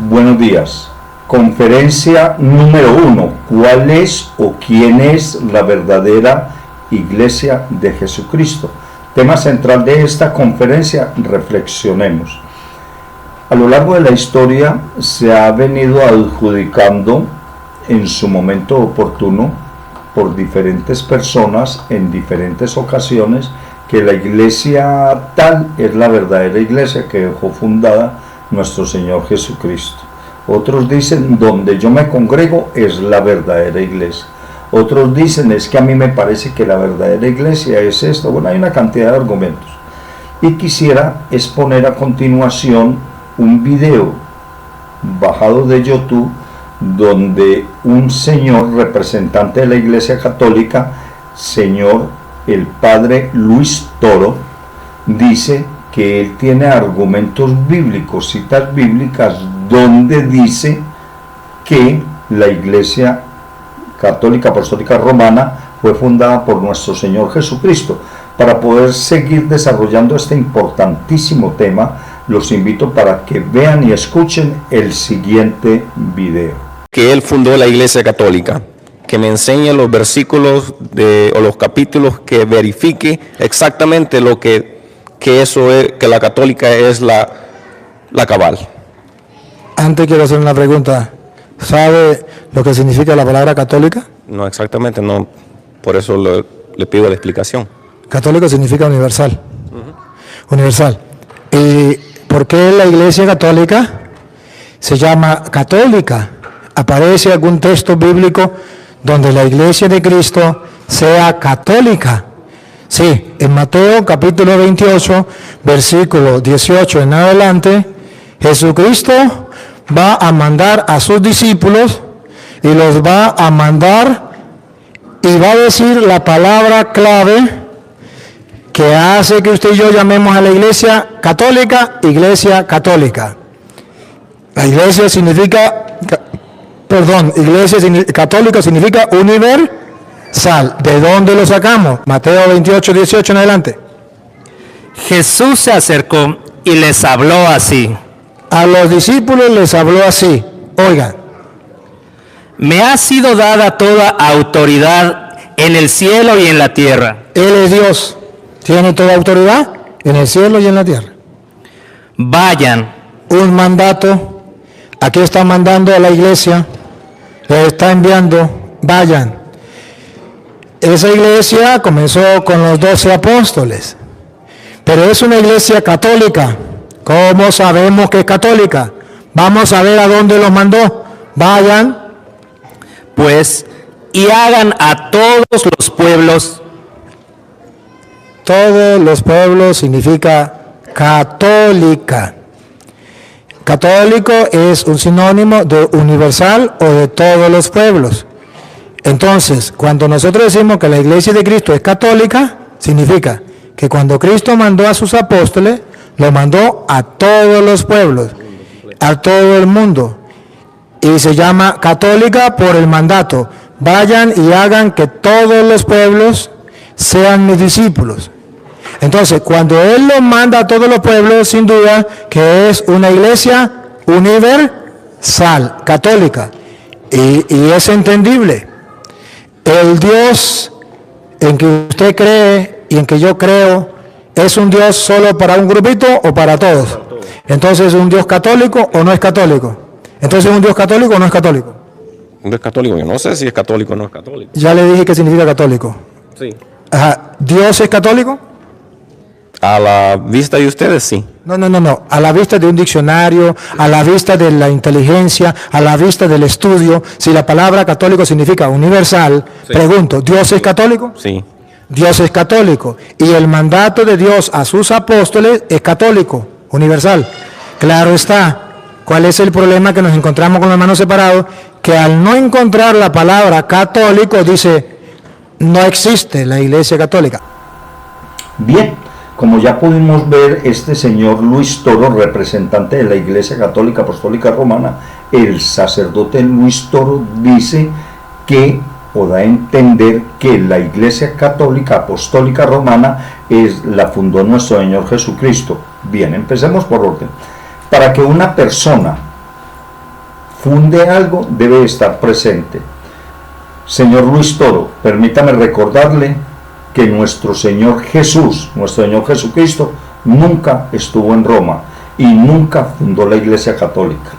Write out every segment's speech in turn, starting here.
Buenos días. Conferencia número 1. ¿Cuál es o quién es la verdadera Iglesia de Jesucristo? Tema central de esta conferencia, reflexionemos. A lo largo de la historia se ha venido adjudicando en su momento oportuno por diferentes personas en diferentes ocasiones que la iglesia tal es la verdadera iglesia que dejó fundada nuestro Señor Jesucristo. Otros dicen, donde yo me congrego es la verdadera iglesia. Otros dicen, es que a mí me parece que la verdadera iglesia es esto. Bueno, hay una cantidad de argumentos. Y quisiera exponer a continuación un video bajado de YouTube donde un señor representante de la Iglesia Católica, señor el padre Luis Toro, dice que él tiene argumentos bíblicos, citas bíblicas, donde dice que la Iglesia Católica Apostólica Romana fue fundada por nuestro Señor Jesucristo. Para poder seguir desarrollando este importantísimo tema, los invito para que vean y escuchen el siguiente video. Que él fundó la Iglesia Católica, que me enseñe los versículos o los capítulos que verifique exactamente lo que eso es, que la católica es la cabal. Antes quiero hacer una pregunta. ¿Sabe lo que significa la palabra católica? No exactamente, no. Por eso le pido la explicación. Católico significa universal. Universal. ¿Y por qué la Iglesia Católica se llama católica? ¿Aparece algún texto bíblico donde la Iglesia de Cristo sea católica? Sí, en Mateo capítulo 28, versículo 18 en adelante, Jesucristo va a mandar a sus discípulos y los va a mandar y va a decir la palabra clave que hace que usted y yo llamemos a la Iglesia Católica, Iglesia Católica. La Iglesia significa, Iglesia Católica significa universal. ¿De dónde lo sacamos? Mateo 28, 18 en adelante. Jesús se acercó y les habló así. A los discípulos les habló así. Oigan. Me ha sido dada toda autoridad en el cielo y en la tierra. Él es Dios. Tiene toda autoridad en el cielo y en la tierra. Vayan. Un mandato. Aquí está mandando a la iglesia. Le está enviando. Vayan. Esa iglesia comenzó con los 12 apóstoles. Pero es una iglesia católica. ¿Cómo sabemos que es católica? Vamos a ver a dónde los mandó. Vayan, pues, y hagan a todos los pueblos. Todos los pueblos significa católica. Católico es un sinónimo de universal o de todos los pueblos. Entonces, cuando nosotros decimos que la Iglesia de Cristo es católica, significa que cuando Cristo mandó a sus apóstoles, lo mandó a todos los pueblos, a todo el mundo. Y se llama católica por el mandato. Vayan y hagan que todos los pueblos sean mis discípulos. Entonces, cuando Él lo manda a todos los pueblos, sin duda que es una iglesia universal, católica. Y es entendible. El Dios en que usted cree y en que yo creo, ¿es un Dios solo para un grupito o para todos? Entonces, ¿es un Dios católico o no es católico? Entonces, ¿es un Dios católico o no es católico? No es católico, yo no sé si es católico o no es católico. Ya le dije qué significa católico. Sí. Ajá. ¿Dios es católico? A la vista de ustedes, sí. No. A la vista de un diccionario, a la vista de la inteligencia, a la vista del estudio, si la palabra católico significa universal, sí. Pregunto, ¿Dios es católico? Sí. Dios es católico. Y el mandato de Dios a sus apóstoles es católico, universal. Claro está. ¿Cuál es el problema? Que nos encontramos con las manos separadas, que al no encontrar la palabra católico, dice, no existe la Iglesia Católica. Bien, como ya pudimos ver, este señor Luis Toro, representante de la Iglesia Católica Apostólica Romana, el sacerdote Luis Toro, dice que, o da a entender que la Iglesia Católica Apostólica Romana la fundó nuestro Señor Jesucristo. Bien, empecemos por orden. Para que una persona funde algo debe estar presente. Señor Luis Toro, permítame recordarle que nuestro Señor Jesús, nuestro Señor Jesucristo, nunca estuvo en Roma y nunca fundó la Iglesia Católica.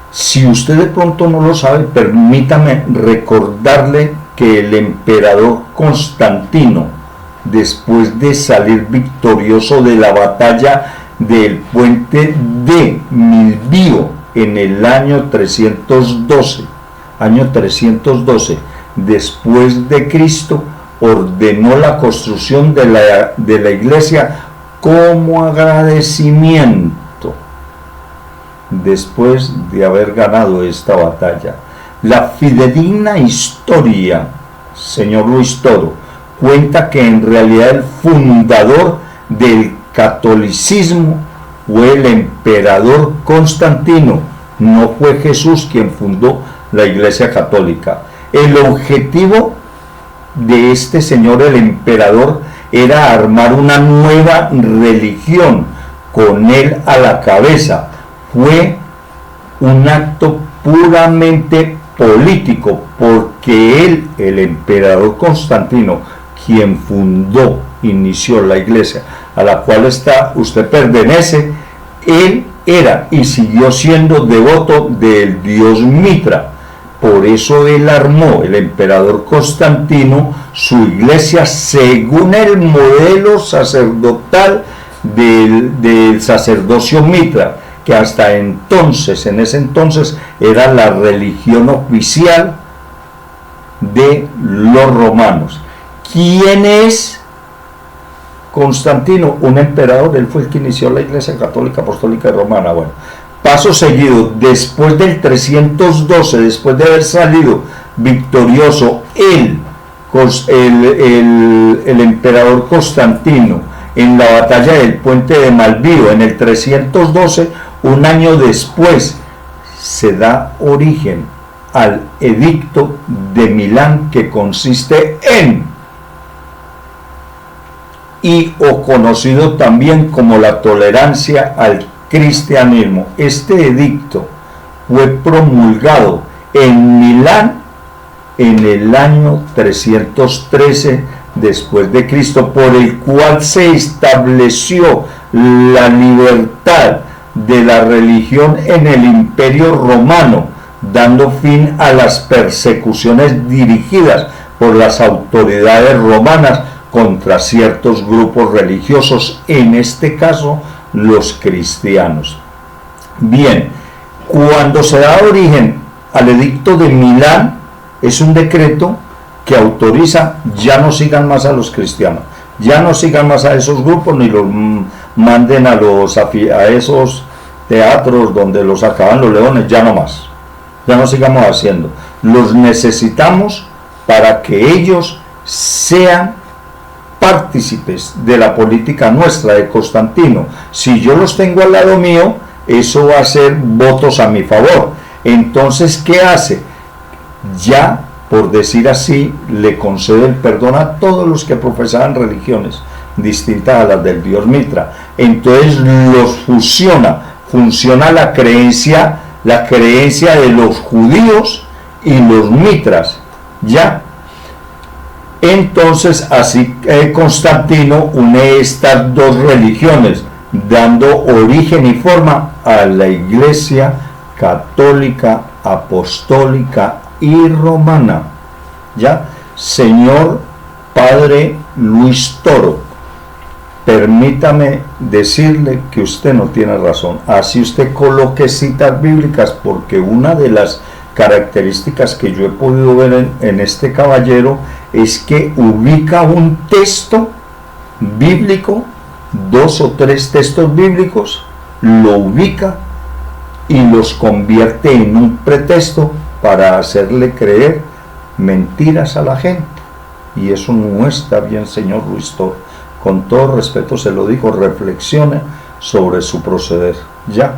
Si usted de pronto no lo sabe, permítame recordarle que el emperador Constantino, después de salir victorioso de la batalla del puente de Milvio en el año 312 después de Cristo, ordenó la construcción de la iglesia como agradecimiento después de haber ganado esta batalla. La fidedigna historia, señor Luis Toro, cuenta que en realidad el fundador del catolicismo fue el emperador Constantino, no fue Jesús quien fundó la Iglesia Católica. El objetivo de este señor, el emperador, era armar una nueva religión con él a la cabeza. Fue un acto puramente político, porque él, el emperador Constantino, quien inició la iglesia a la cual usted pertenece, él era y siguió siendo devoto del dios Mitra. Por eso él armó, el emperador Constantino, su iglesia según el modelo sacerdotal del sacerdocio Mitra, que hasta entonces, en ese entonces, era la religión oficial de los romanos. ¿Quién es Constantino? Un emperador, él fue el que inició la Iglesia Católica Apostólica Romana. Bueno, paso seguido, después del 312, después de haber salido victorioso el emperador Constantino en la batalla del puente de Milvio en el 312, un año después se da origen al edicto de Milán, que consiste o conocido también como la tolerancia al cristianismo. Este edicto fue promulgado en Milán en el año 313 después de Cristo, por el cual se estableció la libertad de la religión en el Imperio Romano, dando fin a las persecuciones dirigidas por las autoridades romanas contra ciertos grupos religiosos, en este caso los cristianos. Bien, cuando se da origen al edicto de Milán, es un decreto que autoriza: ya no sigan más a los cristianos, ya no sigan más a esos grupos, ni los manden a esos teatros donde los sacaban los leones, ya no más, ya no sigamos haciendo, los necesitamos para que ellos sean partícipes de la política nuestra, de Constantino. Si yo los tengo al lado mío, eso va a ser votos a mi favor. Entonces, ¿qué hace? Ya, por decir así, le concede el perdón a todos los que profesaban religiones distintas a las del dios Mitra. Entonces los fusiona la creencia de los judíos y los mitras, ¿ya? Entonces así Constantino une estas dos religiones, dando origen y forma a la Iglesia Católica, Apostólica y Romana. ¿Ya? Señor Padre Luis Toro, permítame decirle que usted no tiene razón. Así usted coloque citas bíblicas, porque una de las características que yo he podido ver en este caballero es que ubica un texto bíblico, 2 o 3 textos bíblicos, lo ubica y los convierte en un pretexto para hacerle creer mentiras a la gente. Y eso no está bien, señor Luis Toro. Con todo respeto se lo digo, reflexione sobre su proceder. Ya,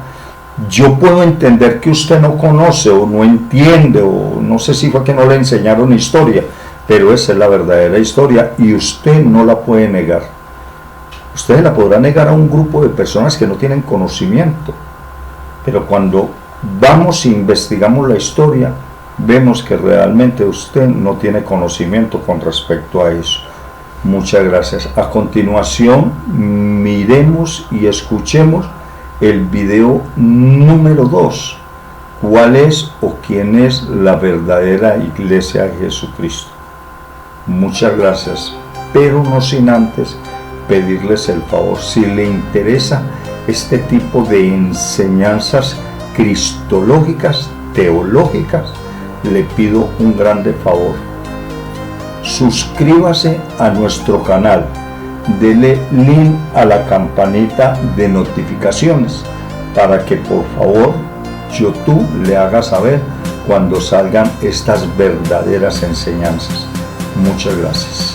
yo puedo entender que usted no conoce o no entiende, o no sé si fue que no le enseñaron historia, pero esa es la verdadera historia y usted no la puede negar. Usted la podrá negar a un grupo de personas que no tienen conocimiento, pero cuando vamos e investigamos la historia, vemos que realmente usted no tiene conocimiento con respecto a eso. Muchas gracias. A continuación, miremos y escuchemos el video número 2. ¿Cuál es o quién es la verdadera iglesia de Jesucristo? Muchas gracias, pero no sin antes pedirles el favor, si le interesa este tipo de enseñanzas cristológicas, teológicas, le pido un grande favor. Suscríbase a nuestro canal, dele link a la campanita de notificaciones para que por favor YouTube le haga saber cuando salgan estas verdaderas enseñanzas. Muchas gracias.